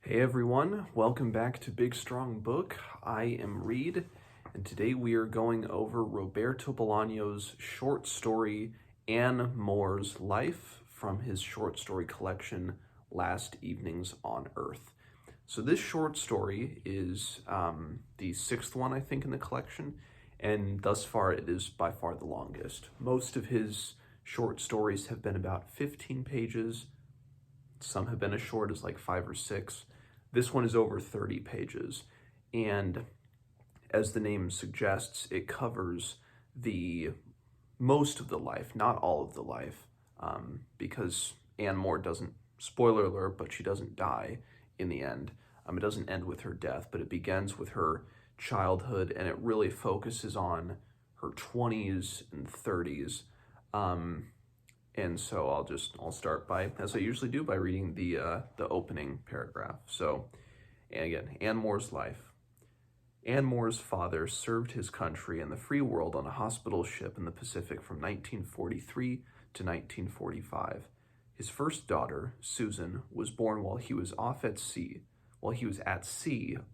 Hey everyone, welcome back to Big Strong Book. I am Reed, and today we are going over Roberto Bolaño's short story Anne Moore's Life from his short story collection Last Evenings on Earth. So this short story is the sixth one, I think, in the collection, and thus far it is by far the longest. Most of his short stories have been about 15 pages. Some have been as short as like 5 or 6. This one is over 30 pages. And as the name suggests, it covers the most of the life, not all of the life, because Anne Moore doesn't, spoiler alert, but she doesn't die in the end. It doesn't end with her death, but it begins with her childhood, and it really focuses on her 20s and 30s. And so I'll start by, as I usually do, by reading the opening paragraph. So, and again, Anne Moore's life. Anne Moore's father served his country and the free world on a hospital ship in the Pacific from 1943 to 1945. His first daughter, Susan, was born while he was at sea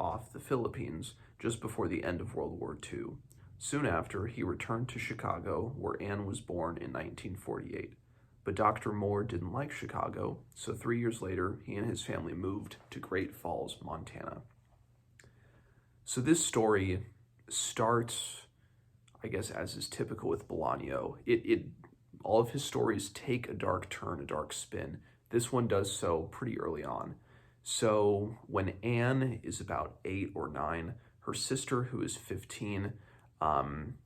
off the Philippines just before the end of World War II. Soon after, he returned to Chicago, where Anne was born in 1948. But Dr. Moore didn't like Chicago, so 3 years later, he and his family moved to Great Falls, Montana. So this story starts, I guess, as is typical with Bolaño. All of his stories take a dark turn, a dark spin. This one does so pretty early on. So when Anne is about 8 or 9, her sister, who is 15,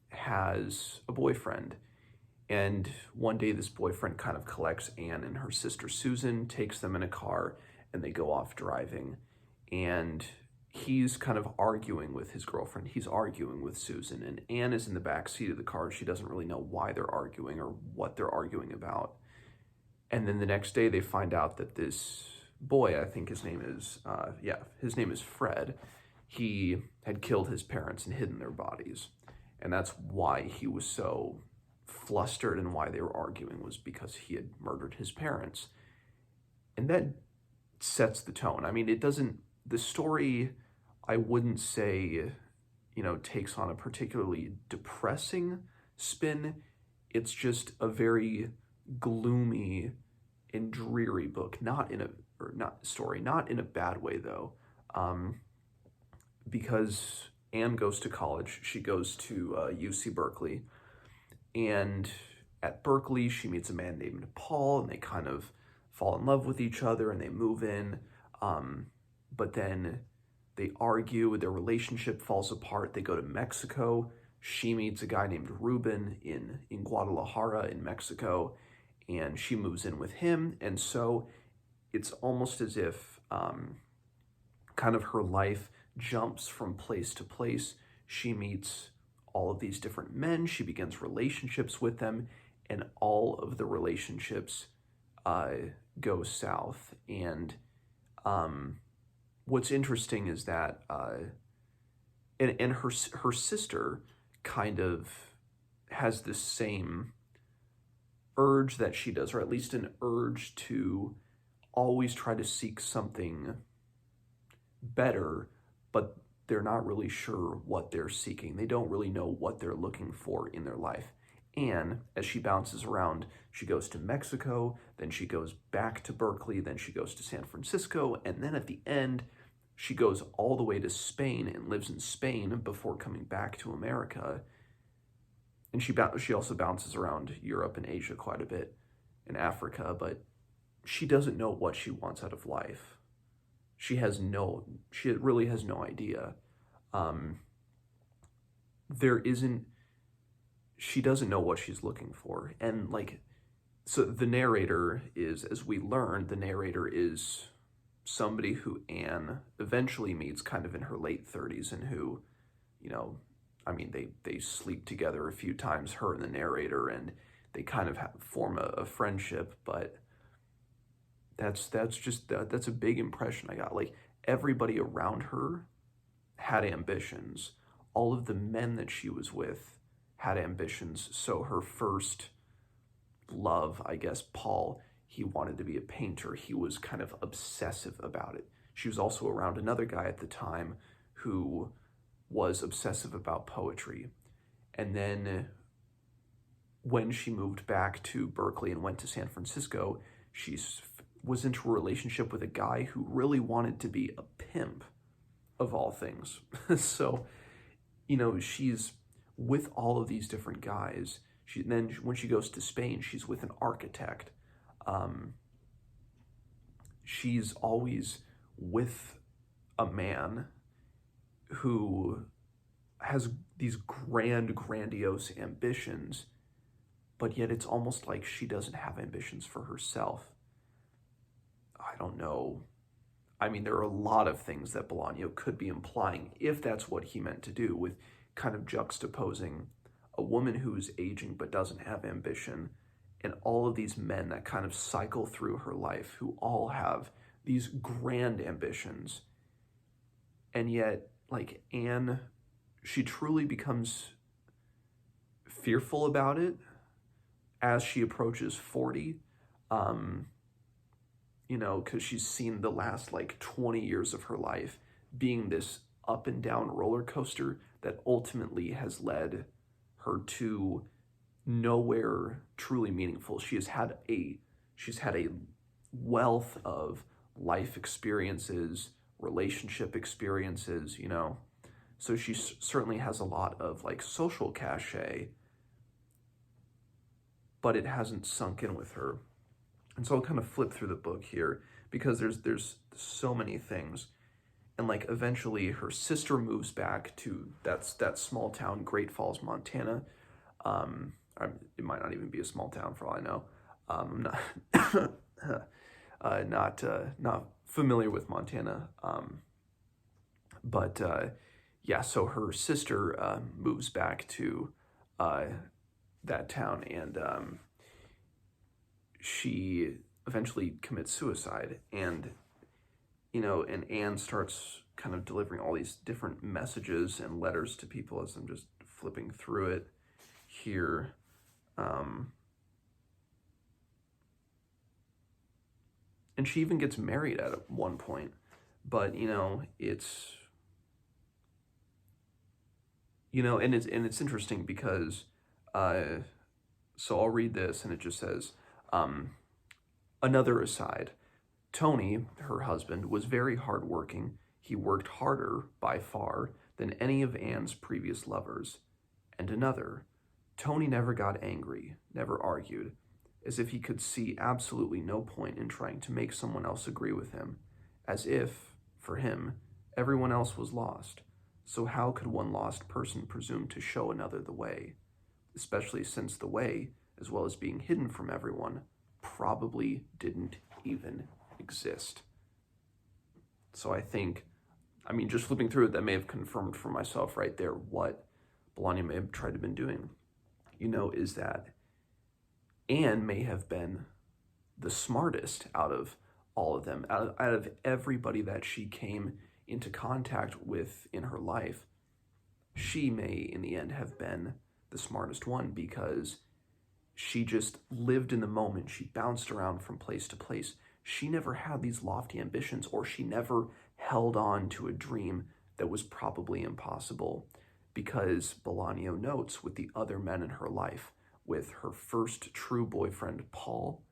has a boyfriend. And one day this boyfriend kind of collects Anne and her sister Susan, takes them in a car, and they go off driving. And he's kind of arguing with his girlfriend. He's arguing with Susan, and Anne is in the back seat of the car. She doesn't really know why they're arguing or what they're arguing about. And then the next day they find out that this boy, I think his name is Fred, he had killed his parents and hidden their bodies. And that's why he was so flustered, and why they were arguing was because he had murdered his parents. And that sets the tone. I mean, the story, I wouldn't say, takes on a particularly depressing spin. It's just a very gloomy and dreary book, not in a bad way though. Because Anne goes to college. She goes to UC Berkeley, and at Berkeley she meets a man named Paul, and they kind of fall in love with each other, and they move in, but then they argue, their relationship falls apart. They go to Mexico. She meets a guy named Ruben in Guadalajara in Mexico, and she moves in with him. And so it's almost as if kind of her life jumps from place to place. She meets all of these different men. She begins relationships with them, and all of the relationships go south. And what's interesting is that and her sister kind of has this same urge that she does, or at least an urge to always try to seek something better, but they're not really sure what they're seeking. They don't really know what they're looking for in their life. And as she bounces around, she goes to Mexico, then she goes back to Berkeley, then she goes to San Francisco, and then at the end, she goes all the way to Spain and lives in Spain before coming back to America. And she also bounces around Europe and Asia quite a bit, and Africa, but she doesn't know what she wants out of life. She really has no idea. She doesn't know what she's looking for. And so the narrator is, as we learn, the narrator is somebody who Anne eventually meets kind of in her late 30s, and who, they sleep together a few times, her and the narrator, and they kind of form a friendship. But that's a big impression I got. Everybody around her had ambitions. All of the men that she was with had ambitions. So her first love, I guess, Paul, he wanted to be a painter. He was kind of obsessive about it. She was also around another guy at the time who was obsessive about poetry. And then when she moved back to Berkeley and went to San Francisco, she was into a relationship with a guy who really wanted to be a pimp, of all things. So, she's with all of these different guys. Then when she goes to Spain, she's with an architect. She's always with a man who has these grandiose ambitions, but yet it's almost like she doesn't have ambitions for herself. I don't know. I mean, there are a lot of things that Bolaño could be implying, if that's what he meant to do, with kind of juxtaposing a woman who's aging but doesn't have ambition, and all of these men that kind of cycle through her life who all have these grand ambitions. And yet, like Anne, she truly becomes fearful about it as she approaches 40, because she's seen the last like 20 years of her life being this up and down roller coaster that ultimately has led her to nowhere truly meaningful. She's had a wealth of life experiences, relationship experiences, So she certainly has a lot of like social cachet, but it hasn't sunk in with her. And so I'll kind of flip through the book here because there's so many things. And like eventually her sister moves back to that small town, Great Falls, Montana. It might not even be a small town for all I know. I'm not familiar with Montana. But so her sister moves back to that town, and she eventually commits suicide. And and Anne starts kind of delivering all these different messages and letters to people as I'm just flipping through it here. And she even gets married at one point, but it's and it's interesting because so I'll read this, and it just says, another aside. Tony, her husband, was very hardworking. He worked harder, by far, than any of Anne's previous lovers. And another. Tony never got angry, never argued, as if he could see absolutely no point in trying to make someone else agree with him, as if, for him, everyone else was lost. So how could one lost person presume to show another the way, especially since the way, as well as being hidden from everyone, probably didn't even exist. So I think, just flipping through it, that may have confirmed for myself right there what Bolaño may have tried to been doing, is that Anne may have been the smartest out of all of them, out of everybody that she came into contact with in her life. She may, in the end, have been the smartest one because she just lived in the moment. She bounced around from place to place. She never had these lofty ambitions, or she never held on to a dream that was probably impossible, because Bolaño notes with the other men in her life, with her first true boyfriend, Paul,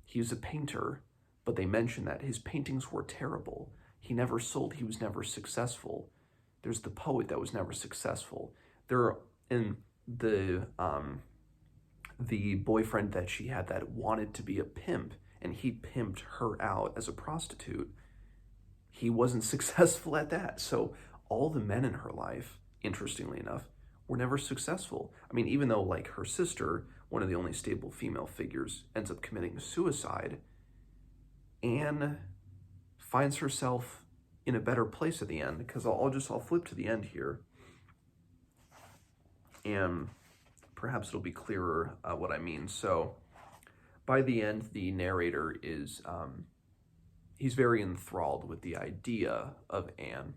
he was a painter, but they mention that his paintings were terrible. He never sold. He was never successful. There's the poet that was never successful. In the boyfriend that she had that wanted to be a pimp, and he pimped her out as a prostitute, he wasn't successful at that. So all the men in her life, interestingly enough, were never successful. Even though like her sister, one of the only stable female figures, ends up committing suicide, Anne finds herself in a better place at the end, because I'll flip to the end here, and perhaps it'll be clearer what I mean. So by the end, the narrator is, he's very enthralled with the idea of Anne,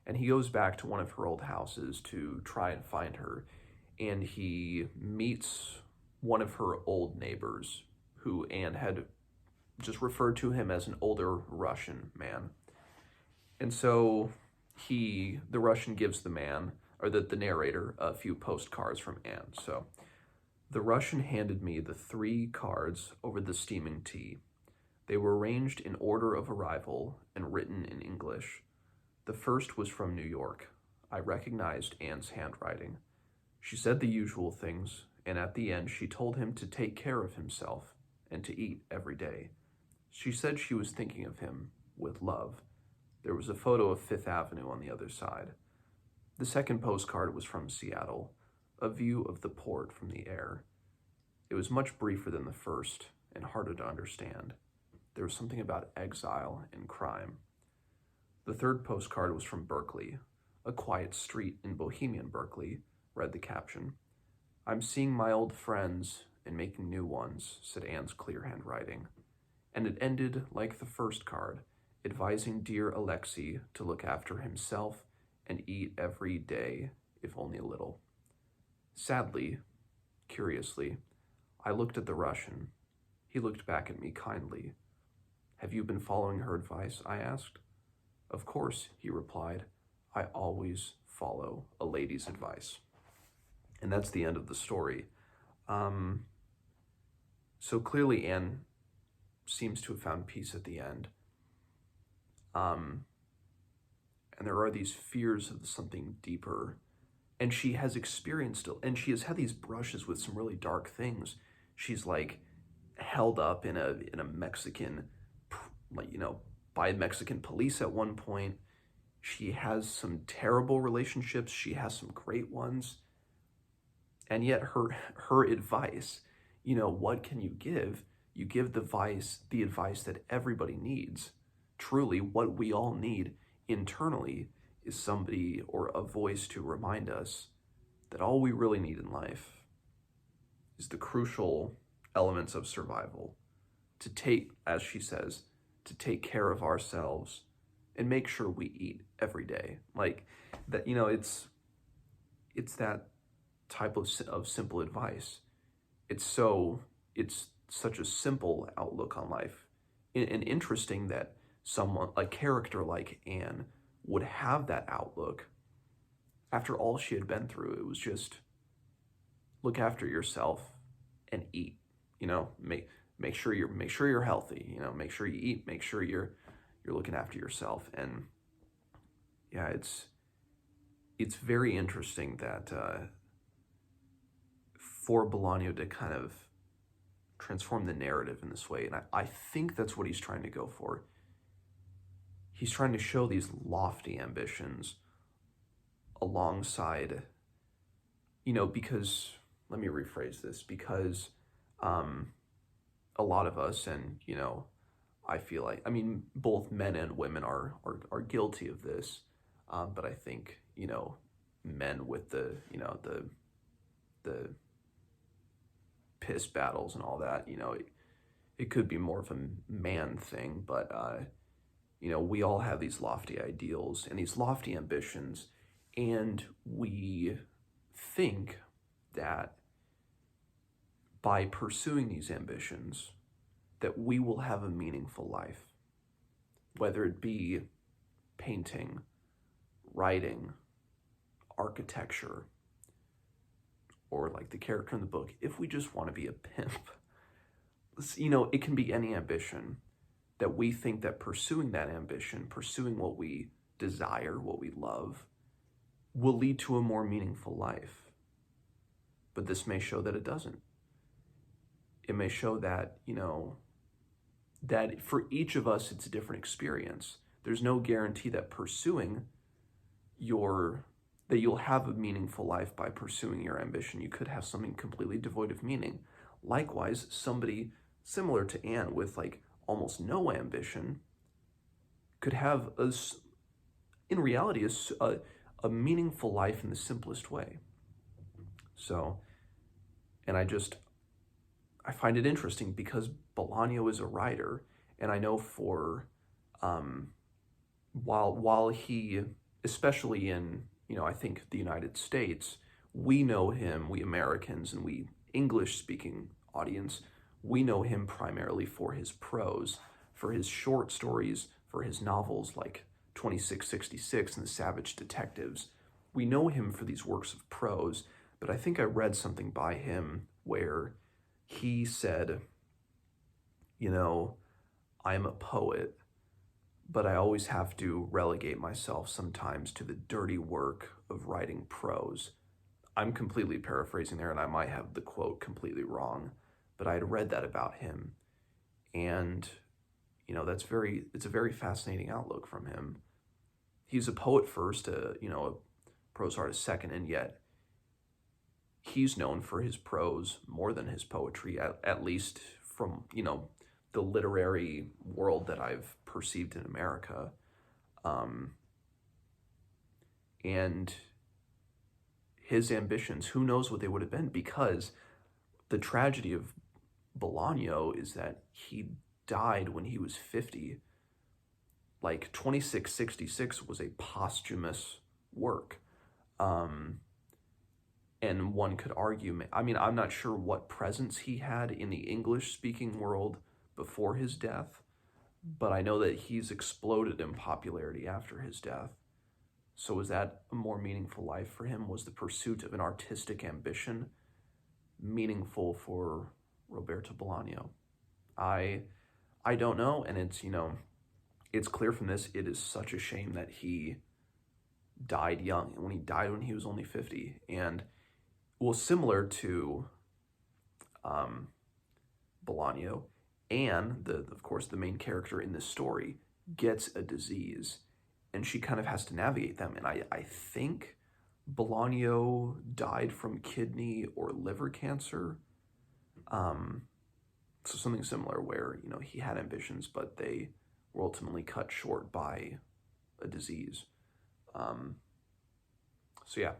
and he goes back to one of her old houses to try and find her, and he meets one of her old neighbors, who Anne had just referred to him as an older Russian man. And so the Russian gives the man, or the narrator, a few postcards from Anne. So the Russian handed me the 3 cards over the steaming tea. They were arranged in order of arrival and written in English. The first was from New York. I recognized Anne's handwriting. She said the usual things, and at the end she told him to take care of himself and to eat every day. She said she was thinking of him with love. There was a photo of Fifth Avenue on the other side. The second postcard was from Seattle, a view of the port from the air. It was much briefer than the first and harder to understand. There was something about exile and crime. The third postcard was from Berkeley. A quiet street in Bohemian Berkeley, read the caption. I'm seeing my old friends and making new ones, said Anne's clear handwriting. And it ended like the first card, advising dear Alexei to look after himself and eat every day, if only a little. Sadly, curiously, I looked at the Russian. He looked back at me kindly. Have you been following her advice? I asked. Of course, he replied. I always follow a lady's advice. And that's the end of the story. So clearly Anne seems to have found peace at the end. And there are these fears of something deeper. And she has experienced, and she has had these brushes with some really dark things. She's like held up in a Mexican, by Mexican police at one point. She has some terrible relationships. She has some great ones. And yet her advice, what can you give? You give the advice that everybody needs. Truly, what we all need internally is somebody or a voice to remind us that all we really need in life is the crucial elements of survival. To take, as she says, to take care of ourselves and make sure we eat every day. Like that, it's that type of simple advice. It's such a simple outlook on life. And interesting that a character like Anne would have that outlook after all she had been through. It was just look after yourself and eat, make sure you're healthy, make sure you eat, make sure you're looking after yourself. And yeah, it's very interesting that for Bolaño to kind of transform the narrative in this way. And I think that's what he's trying to go for. He's trying to show these lofty ambitions alongside, because, let me rephrase this, because a lot of us, and, I feel like, both men and women are guilty of this, but I think, men with the piss battles and all that, it could be more of a man thing, but, we all have these lofty ideals and these lofty ambitions, and we think that by pursuing these ambitions, that we will have a meaningful life, whether it be painting, writing, architecture, or like the character in the book, if we just want to be a pimp. It can be any ambition that we think that pursuing that ambition, pursuing what we desire, what we love, will lead to a more meaningful life. But this may show that it doesn't. It may show that, that for each of us, it's a different experience. There's no guarantee that that you'll have a meaningful life by pursuing your ambition. You could have something completely devoid of meaning. Likewise, somebody similar to Anne with almost no ambition could have in reality a meaningful life in the simplest way. So, and I find it interesting because Bolaño is a writer, and I know for while he, especially in I think the United States, we know him, we Americans and we English-speaking audience, we know him primarily for his prose, for his short stories, for his novels like 2666 and The Savage Detectives. We know him for these works of prose, but I think I read something by him where he said, you know, I'm a poet, but I always have to relegate myself sometimes to the dirty work of writing prose. I'm completely paraphrasing there, and I might have the quote completely wrong, but I had read that about him. And, it's a very fascinating outlook from him. He's a poet first, a prose artist second, and yet he's known for his prose more than his poetry, at least from, the literary world that I've perceived in America. And his ambitions, who knows what they would have been, because the tragedy of Bolaño is that he died when he was 50. Like 2666 was a posthumous work. And one could argue, I'm not sure what presence he had in the English-speaking world before his death, but I know that he's exploded in popularity after his death. So was that a more meaningful life for him? Was the pursuit of an artistic ambition meaningful for Roberto Bolaño? I don't know, and it's clear from this, it is such a shame that he died young, and when he died when he was only 50, and similar to Bolaño, Anne, of course the main character in this story, gets a disease, and she kind of has to navigate them. And I think Bolaño died from kidney or liver cancer. So something similar where, he had ambitions, but they were ultimately cut short by a disease. So yeah,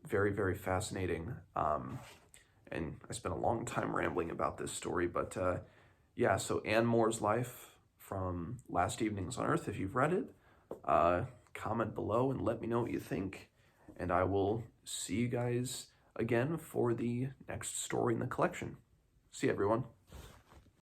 very, very fascinating. And I spent a long time rambling about this story, but yeah, so Anne Moore's life from Last Evenings on Earth. If you've read it, comment below and let me know what you think. And I will see you guys again for the next story in the collection. See you, everyone.